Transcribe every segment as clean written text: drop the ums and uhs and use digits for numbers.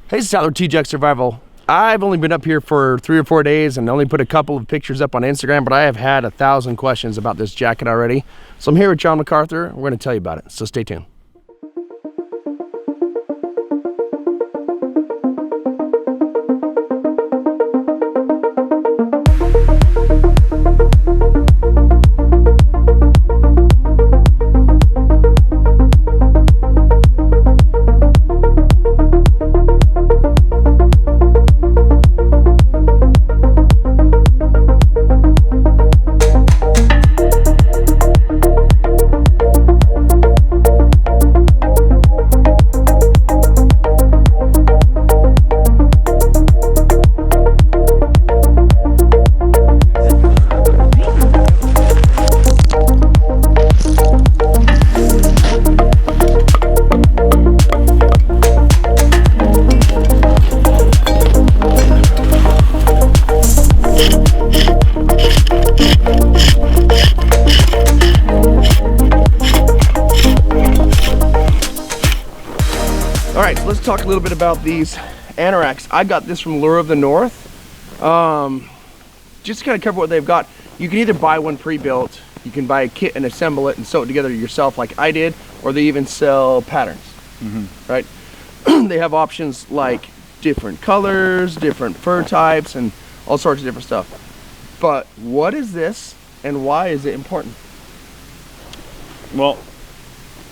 Hey, it's Tyler, TJX Survival. I've only been up here for 3 or 4 days and only put a couple of pictures up on Instagram, but I have had 1,000 questions about this jacket already. So I'm here with John MacArthur. We're going to tell you about it, so stay tuned. All right, so let's talk a little bit about these anoraks. I got this from Lure of the North. Just to kind of cover what they've got, you can either buy one pre-built, you can buy a kit and assemble it and sew it together yourself like I did, or they even sell patterns, right? They have options like different colors, different fur types, and all sorts of different stuff. But what is this and why is it important? Well,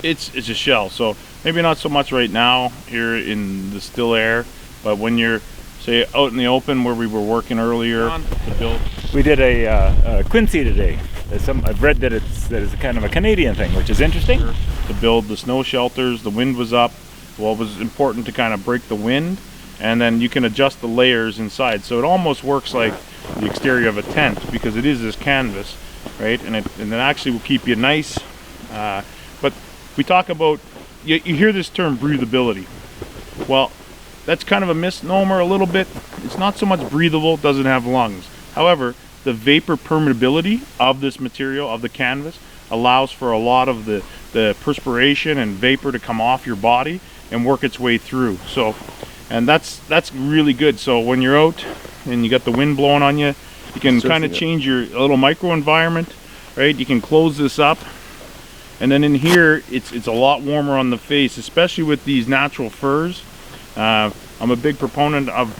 it's a shell, so maybe not so much right now here in the still air, but when you're, say, out in the open where we were working earlier to build. We did a Quincy today. I've read that it's a kind of a Canadian thing, which is interesting. To build the snow shelters, the wind was up. Well, it was important to kind of break the wind, and then you can adjust the layers inside. So it almost works like the exterior of a tent because it is this canvas, right? And it actually will keep you nice. But we talk about, you hear this term breathability. Well, that's kind of a misnomer a little bit. It's not so much breathable, it doesn't have lungs. However, the vapor permeability of this material, of the canvas, allows for a lot of the perspiration and vapor to come off your body and work its way through. So, and that's really good. So when you're out and you got the wind blowing on you, you can kind of change your little micro environment, right? You can close this up. And then in here, it's a lot warmer on the face, especially with these natural furs. I'm a big proponent of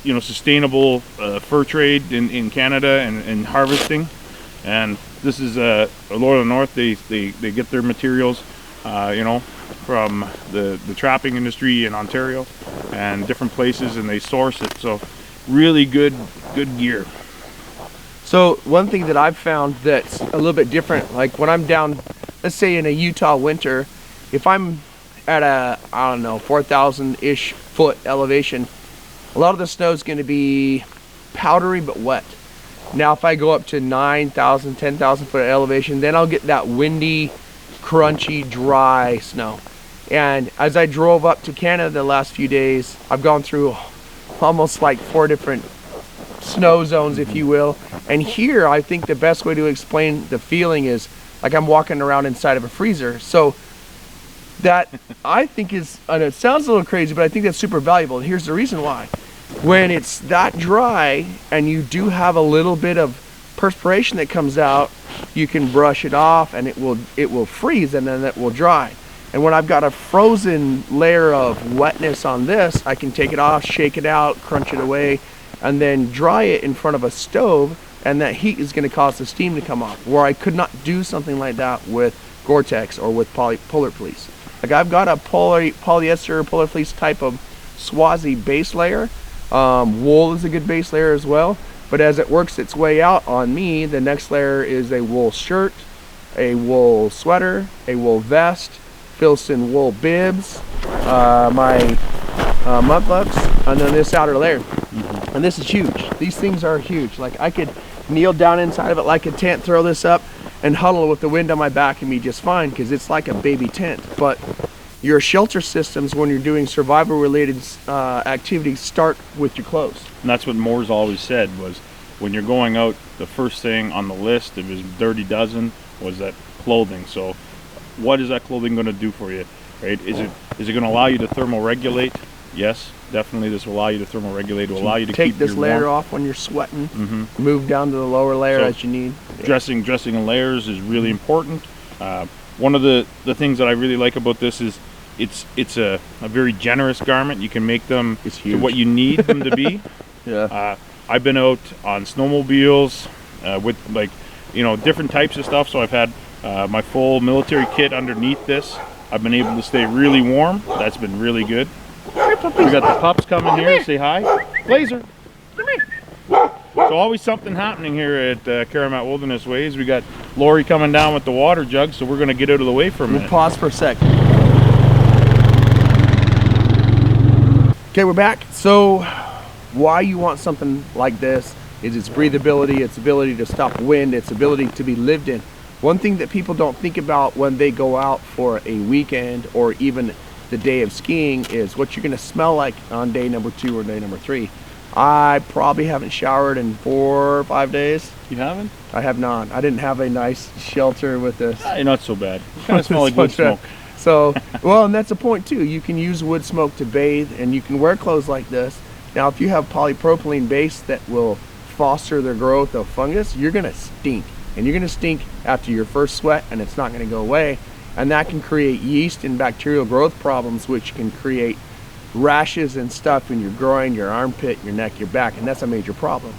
sustainable fur trade in Canada and harvesting. And this is Lure of the North. They get their materials, from the trapping industry in Ontario and different places, and they source it. So really good gear. So one thing that I've found that's a little bit different, like when I'm down, let's say in a Utah winter, if I'm at a, 4,000-ish foot elevation, a lot of the snow is going to be powdery but wet. Now if I go up to 9,000, 10,000 foot elevation, then I'll get that windy, crunchy, dry snow. And as I drove up to Canada the last few days, I've gone through almost like 4 different snow zones, if you will. And here, I think the best way to explain the feeling is like I'm walking around inside of a freezer. So that I think is, and it sounds a little crazy, but I think that's super valuable. And here's the reason why. When it's that dry and you do have a little bit of perspiration that comes out, you can brush it off and it will freeze and then it will dry. And when I've got a frozen layer of wetness on this, I can take it off, shake it out, crunch it away, and then dry it in front of a stove, and that heat is going to cause the steam to come off, where I could not do something like that with Gore-Tex or with Polar Fleece. Like I've got a polyester Polar Fleece type of Swazi base layer. Wool is a good base layer as well, but as it works its way out on me, the next layer is a wool shirt, a wool sweater, a wool vest, Filson wool bibs, my mudlucks, and then this outer layer. And this is huge. These things are huge. Like I could kneel down inside of it like a tent, throw this up, and huddle with the wind on my back and be just fine because it's like a baby tent. But your shelter systems, when you're doing survival related activities, start with your clothes. And that's what Moore's always said, was when you're going out, the first thing on the list of his dirty dozen was that clothing. So what is that clothing going to do for you, right? Is it going to allow you to thermoregulate Yes, definitely. This will allow you to thermoregulate. It will allow you to take keep this your layer warmth. off when you're sweating. Move down to the lower layer So, as you need. Dressing in layers is really important. One of the things that I really like about this is it's a very generous garment. You can make them to what you need them to be. Yeah. I've been out on snowmobiles with, like, you know, different types of stuff. So I've had my full military kit underneath this. I've been able to stay really warm. That's been really good. We got the pups coming here. Say hi. Blazer. Come here. So always something happening here at Karamat Wilderness Ways. We got Lori coming down with the water jug, so we're going to get out of the way for a minute. We'll pause for a sec. Okay, we're back. So why you want something like this is its breathability, its ability to stop wind, its ability to be lived in. One thing that people don't think about when they go out for a weekend or even the day of skiing is what you're going to smell like on day number 2 or day number 3. I probably haven't showered in 4 or 5 days. You haven't? I have not. I didn't have a nice shelter with this. Not so bad. You kind of smell like wood smoke. So, well, and that's the point too. You can use wood smoke to bathe, and you can wear clothes like this. Now, if you have polypropylene base that will foster the growth of fungus, you're gonna stink. And you're gonna stink after your first sweat, and it's not gonna go away. And that can create yeast and bacterial growth problems, which can create rashes and stuff in your groin, your armpit, your neck, your back, and that's a major problem.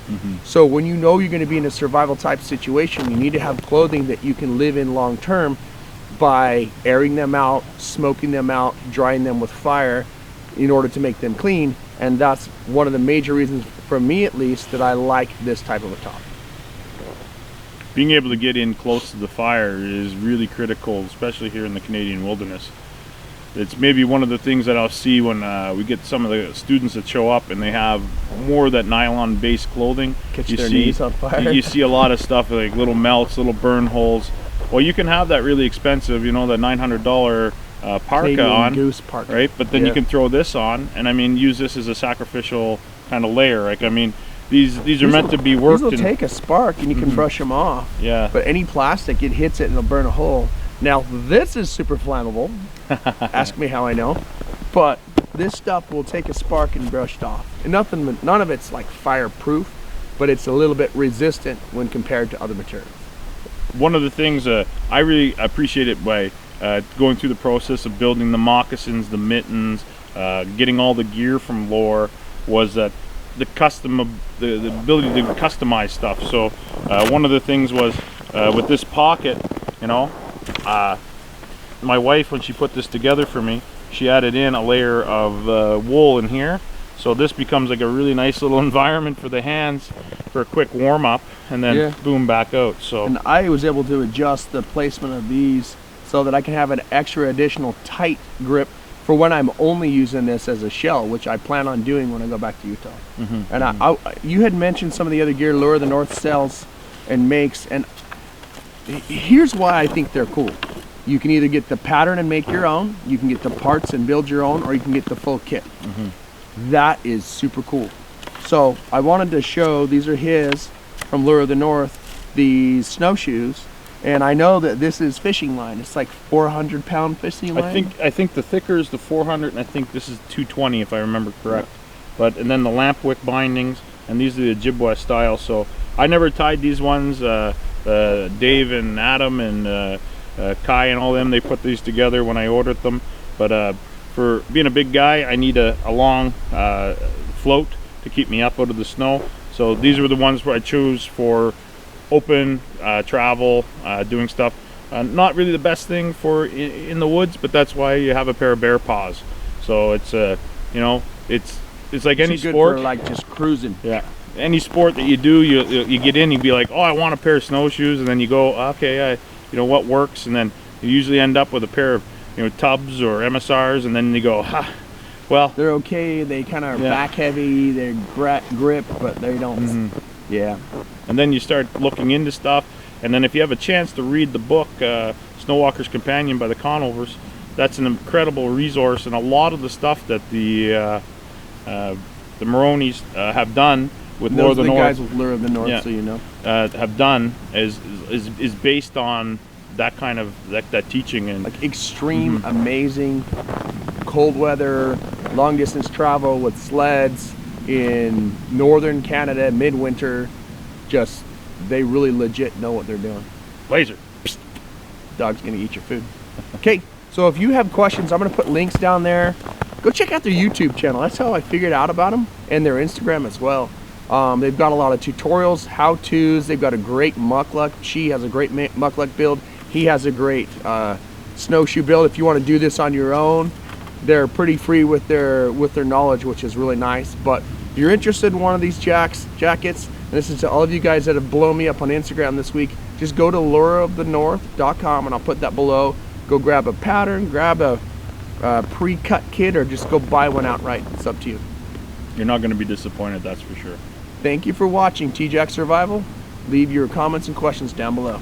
So when you know you're going to be in a survival type situation, you need to have clothing that you can live in long term by airing them out, smoking them out, drying them with fire in order to make them clean. And that's one of the major reasons, for me at least, that I like this type of a top. Being able to get in close to the fire is really critical, especially here in the Canadian wilderness. It's maybe one of the things that I'll see when we get some of the students that show up and they have more of that nylon-based clothing. Catch their knees on fire. You see a lot of stuff like little melts, little burn holes. Well, you can have that really expensive, you know, the $900 parka Canadian on, goose parka. right? But then you can throw this on, and I mean, use this as a sacrificial kind of layer. Like, I mean, these are meant to be worked. These will take a spark and you can brush them off. Yeah. But any plastic, it hits it and it'll burn a hole. Now this is super flammable. Ask me how I know. But this stuff will take a spark and brushed off. And none of it's like fireproof, but it's a little bit resistant when compared to other materials. One of the things I really appreciate it by going through the process of building the moccasins, the mittens, getting all the gear from Lore, was that the ability to customize stuff. So one of the things was with this pocket, you know, my wife, when she put this together for me, she added in a layer of wool in here, so this becomes like a really nice little environment for the hands for a quick warm-up, and then boom, back out. So, and I was able to adjust the placement of these so that I can have an extra additional tight grip for when I'm only using this as a shell, which I plan on doing when I go back to Utah. And you had mentioned some of the other gear Lure of the North sells and makes, and here's why I think they're cool. You can either get the pattern and make your own, you can get the parts and build your own, or you can get the full kit. That is super cool. So I wanted to show, these are his from Lure of the North, these snowshoes. And I know that this is fishing line. It's like 400-pound fishing line. I think the thicker is the 400, and I think this is 220 if I remember correct. And then the lamp wick bindings, and these are the Ojibwa style. So I never tied these ones. Dave and Adam and Kai and all them, they put these together when I ordered them. But for being a big guy, I need a long float to keep me up out of the snow. So these were the ones where I chose for open travel, doing stuff. Not really the best thing for in the woods, but that's why you have a pair of bear paws. So it's you know, it's like any sport. For like just cruising. Yeah, any sport that you do, you get in, you'd be like, oh, I want a pair of snowshoes, and then you go, okay, you know what works, and then you usually end up with a pair of, you know, tubs or MSRs, and then you go, well, they're okay. They kind of back heavy. They're grip, but they don't. Yeah. And then you start looking into stuff, and then if you have a chance to read the book Snowwalker's Companion by the Conovers, that's an incredible resource, and a lot of the stuff that the Maronis have done with Lure of the North, guys with Lure of the North, so you know, have done is based on that kind of that teaching, and like extreme, amazing, cold weather, long distance travel with sleds in northern Canada, midwinter. Just, they really legit know what they're doing. Laser. Dog's gonna eat your food. Okay, so if you have questions, I'm gonna put links down there. Go check out their YouTube channel. That's how I figured out about them, and their Instagram as well. They've got a lot of tutorials, how-tos. They've got a great muckluck. She has a great muckluck build. He has a great snowshoe build. If you want to do this on your own, they're pretty free with their knowledge, which is really nice. But if you're interested in one of these jackets, and this is to all of you guys that have blown me up on Instagram this week, just go to lureofthenorth.com, and I'll put that below. Go grab a pattern, grab a pre-cut kit, or just go buy one outright. It's up to you. You're not going to be disappointed, that's for sure. Thank you for watching T-Jack Survival. Leave your comments and questions down below.